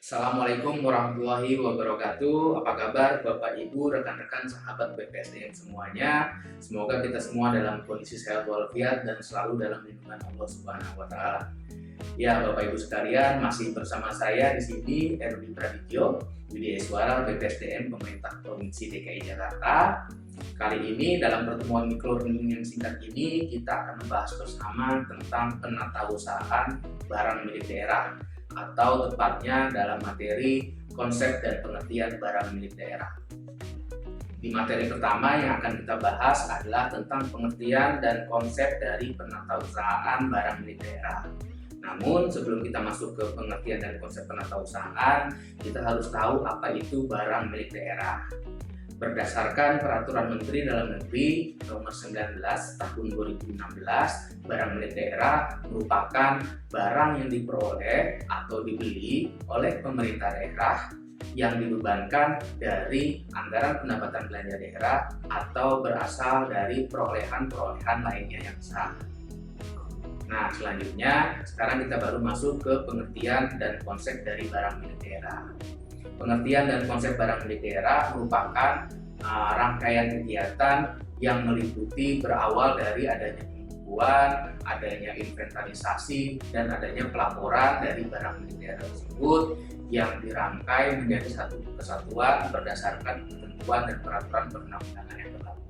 Assalamualaikum warahmatullahi wabarakatuh. Apa kabar Bapak Ibu, rekan-rekan, sahabat BPSDM semuanya? Semoga kita semua dalam kondisi sehat walafiat dan selalu dalam lindungan Allah Subhanahu wa taala. Ya, Bapak Ibu sekalian, masih bersama saya di sini Erwin Pradityo, Widya Iswara BPSDM Pemerintah Provinsi DKI Jakarta. Kali ini dalam pertemuan mikrolearning yang singkat ini kita akan membahas bersama tentang penatausahaan barang milik daerah, atau tepatnya dalam materi konsep dan pengertian barang milik daerah. Di materi pertama yang akan kita bahas adalah tentang pengertian dan konsep dari penatausahaan barang milik daerah. Namun sebelum kita masuk ke pengertian dan konsep penatausahaan, kita harus tahu apa itu barang milik daerah. Berdasarkan Peraturan Menteri Dalam Negeri Nomor 19 Tahun 2016, barang milik daerah merupakan barang yang diperoleh atau dibeli oleh pemerintah daerah yang dibebankan dari anggaran pendapatan belanja daerah atau berasal dari perolehan-perolehan lainnya yang sah. Nah, selanjutnya sekarang kita baru masuk ke pengertian dan konsep dari barang milik daerah. Pengertian dan konsep barang milik daerah merupakan rangkaian kegiatan yang meliputi berawal dari adanya pembukuan, adanya inventarisasi, dan adanya pelaporan dari barang milik daerah tersebut yang dirangkai menjadi satu kesatuan berdasarkan ketentuan dan peraturan perundang-undangan yang berlaku.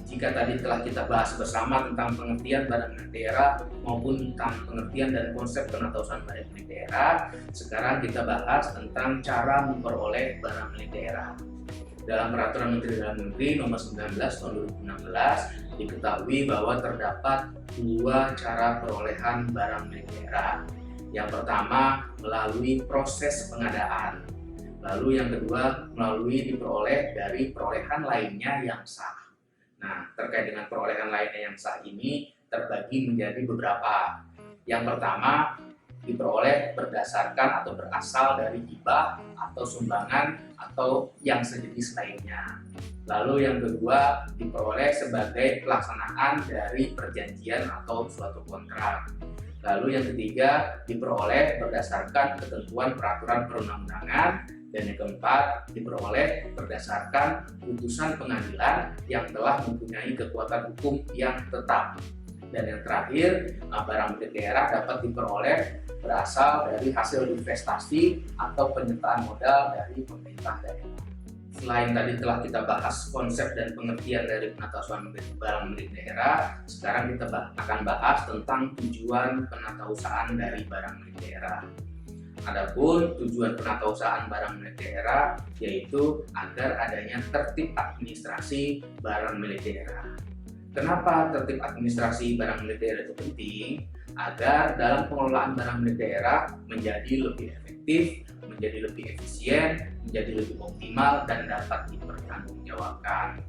Jika tadi telah kita bahas bersama tentang pengertian barang milik daerah maupun tentang pengertian dan konsep penatausahaan barang milik daerah, sekarang kita bahas tentang cara memperoleh barang milik daerah. Dalam Peraturan Menteri Dalam Negeri Nomor 19 Tahun 2016 diketahui bahwa terdapat dua cara perolehan barang milik daerah. Yang pertama melalui proses pengadaan, lalu yang kedua melalui diperoleh dari perolehan lainnya yang sah. Nah, terkait dengan perolehan lainnya yang sah ini terbagi menjadi beberapa. Yang pertama, diperoleh berdasarkan atau berasal dari hibah atau sumbangan atau yang sejenis lainnya. Lalu yang kedua, diperoleh sebagai pelaksanaan dari perjanjian atau suatu kontrak. Lalu yang ketiga, diperoleh berdasarkan ketentuan peraturan perundang-undangan. Dan yang keempat, diperoleh berdasarkan putusan pengadilan yang telah mempunyai kekuatan hukum yang tetap. Dan yang terakhir, barang milik daerah dapat diperoleh berasal dari hasil investasi atau penyertaan modal dari pemerintah daerah. Selain tadi telah kita bahas konsep dan pengertian dari penatausahaan barang milik daerah, sekarang kita akan bahas tentang tujuan penatausahaan dari barang milik daerah. Adapun tujuan penatausahaan barang milik daerah yaitu agar adanya tertib administrasi barang milik daerah. Kenapa tertib administrasi barang milik daerah itu penting? Agar dalam pengelolaan barang milik daerah menjadi lebih efektif, menjadi lebih efisien, menjadi lebih optimal dan dapat dipertanggungjawabkan.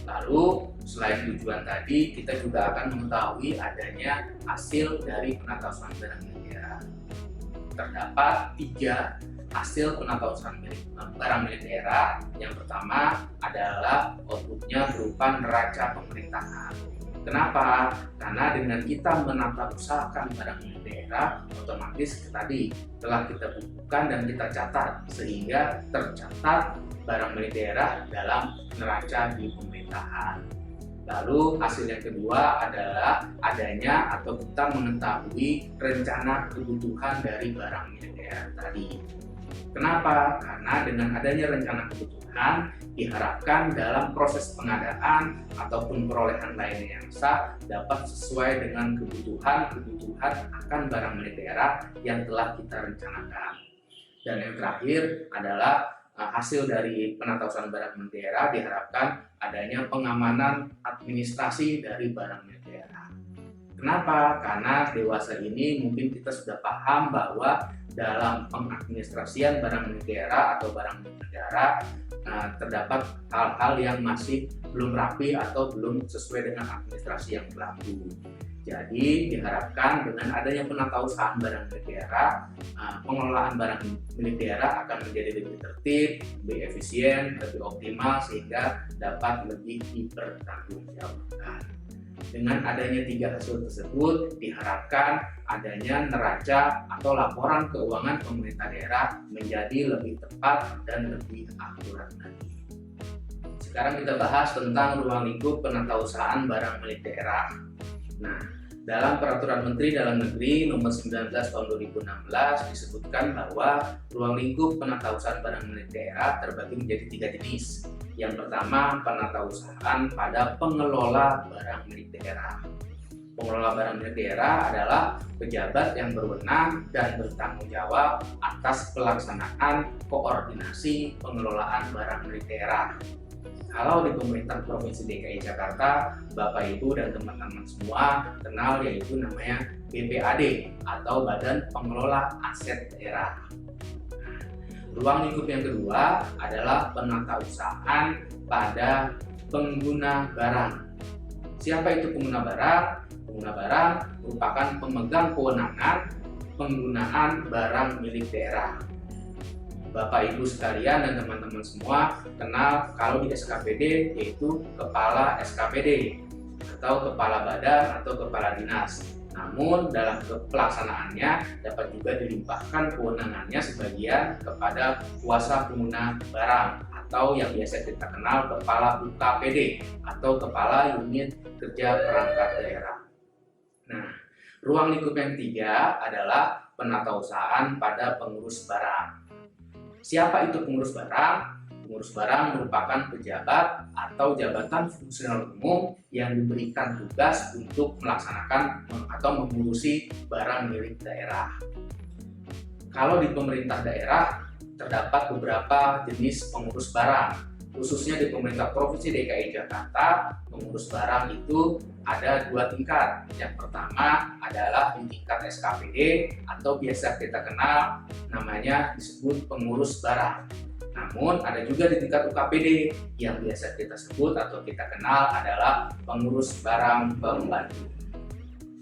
Lalu selain tujuan tadi, kita juga akan mengetahui adanya hasil dari penatausahaan barang milik daerah. Terdapat 3 hasil penatausahaan barang milik daerah. Yang pertama adalah outputnya berupa neraca pemerintahan. Kenapa? Karena dengan kita menatausahakan barang milik daerah, otomatis tadi telah kita bukukan dan kita catat sehingga tercatat barang milik daerah dalam neraca di pemerintahan. Lalu hasil yang kedua adalah adanya atau kita mengetahui rencana kebutuhan dari barang milik daerah tadi. Kenapa? Karena dengan adanya rencana kebutuhan diharapkan dalam proses pengadaan ataupun perolehan lainnya yang sah dapat sesuai dengan kebutuhan akan barang milik daerah yang telah kita rencanakan. Dan yang terakhir adalah hasil dari penatausahaan barang milik daerah diharapkan adanya pengamanan administrasi dari barang milik daerah. Kenapa? Karena dewasa ini mungkin kita sudah paham bahwa dalam pengadministrasian barang milik daerah atau barang milik negara terdapat hal-hal yang masih belum rapi atau belum sesuai dengan administrasi yang berlaku. Jadi diharapkan dengan adanya penatausahaan barang milik daerah, pengelolaan barang milik daerah akan menjadi lebih tertib, lebih efisien, lebih optimal sehingga dapat lebih dipertanggungjawabkan. Dengan adanya 3 hasil tersebut, diharapkan adanya neraca atau laporan keuangan pemerintah daerah menjadi lebih tepat dan lebih akurat lagi. Sekarang kita bahas tentang ruang lingkup penatausahaan barang milik daerah. Nah, dalam Peraturan Menteri Dalam Negeri Nomor 19 Tahun 2016 disebutkan bahwa ruang lingkup penatausahaan barang milik daerah terbagi menjadi 3 jenis. Yang pertama, penatausahaan pada pengelola barang milik daerah. Pengelola barang milik daerah adalah pejabat yang berwenang dan bertanggung jawab atas pelaksanaan koordinasi pengelolaan barang milik daerah. Kalau di pemerintah Provinsi DKI Jakarta, Bapak Ibu dan teman-teman semua kenal, yaitu namanya BPAD atau Badan Pengelola Aset Daerah. Ruang lingkup yang kedua adalah penatausahaan pada pengguna barang. Siapa itu pengguna barang? Pengguna barang merupakan pemegang kewenangan penggunaan barang milik daerah. Bapak Ibu sekalian dan teman-teman semua kenal kalau di SKPD yaitu Kepala SKPD atau Kepala Badan atau Kepala Dinas. Namun dalam pelaksanaannya dapat juga dilimpahkan kewenangannya sebagian kepada kuasa pengguna barang atau yang biasa kita kenal Kepala UKPD atau Kepala Unit Kerja Perangkat Daerah. Nah, ruang lingkup yang ketiga adalah penatausahaan pada pengurus barang. Siapa itu pengurus barang? Pengurus barang merupakan pejabat atau jabatan fungsional umum yang diberikan tugas untuk melaksanakan atau mengurusi barang milik daerah. Kalau di pemerintah daerah terdapat beberapa jenis pengurus barang. Khususnya di pemerintah Provinsi DKI Jakarta, pengurus barang itu ada 2 tingkat. Yang pertama adalah di tingkat SKPD atau biasa kita kenal namanya disebut pengurus barang. Namun ada juga di tingkat UKPD yang biasa kita sebut atau kita kenal adalah pengurus barang pembantu.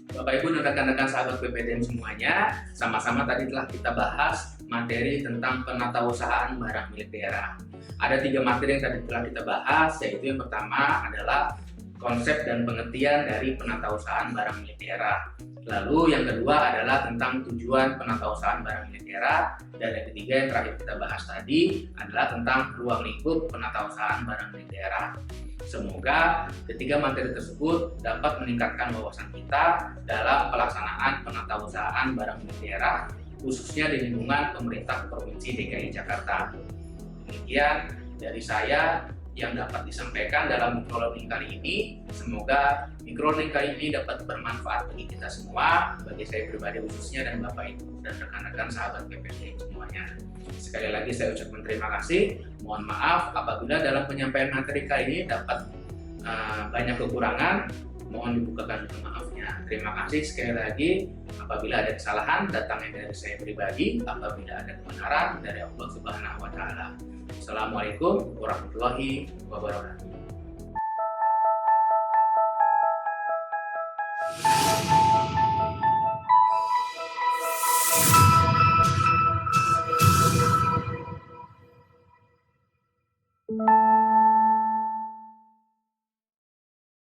Bapak Ibu dan rekan-rekan sahabat PPDM semuanya, sama-sama tadi telah kita bahas materi tentang penatausahaan barang milik daerah. Ada 3 materi yang tadi telah kita bahas, yaitu yang pertama adalah konsep dan pengertian dari penatausahaan barang milik daerah. Lalu yang kedua adalah tentang tujuan penatausahaan barang milik daerah, dan yang ketiga yang terakhir kita bahas tadi adalah tentang ruang lingkup penatausahaan barang milik daerah. Semoga ketiga materi tersebut dapat meningkatkan wawasan kita dalam pelaksanaan penatausahaan barang milik daerah, khususnya di lingkungan pemerintah Provinsi DKI Jakarta. Demikian dari saya yang dapat disampaikan dalam microlearning kali ini. Semoga microlearning kali ini dapat bermanfaat bagi kita semua, bagi saya pribadi khususnya dan Bapak Ibu dan rekan-rekan sahabat PPD semuanya. Sekali lagi saya ucapkan terima kasih. Mohon maaf apabila dalam penyampaian materi kali ini dapat banyak kekurangan. Mohon dibukakan maafnya. Terima kasih sekali lagi. Apabila ada kesalahan datangnya dari saya pribadi, apabila ada kebenaran dari Allah Subhanahu wa taala. Assalamualaikum warahmatullahi wabarakatuh.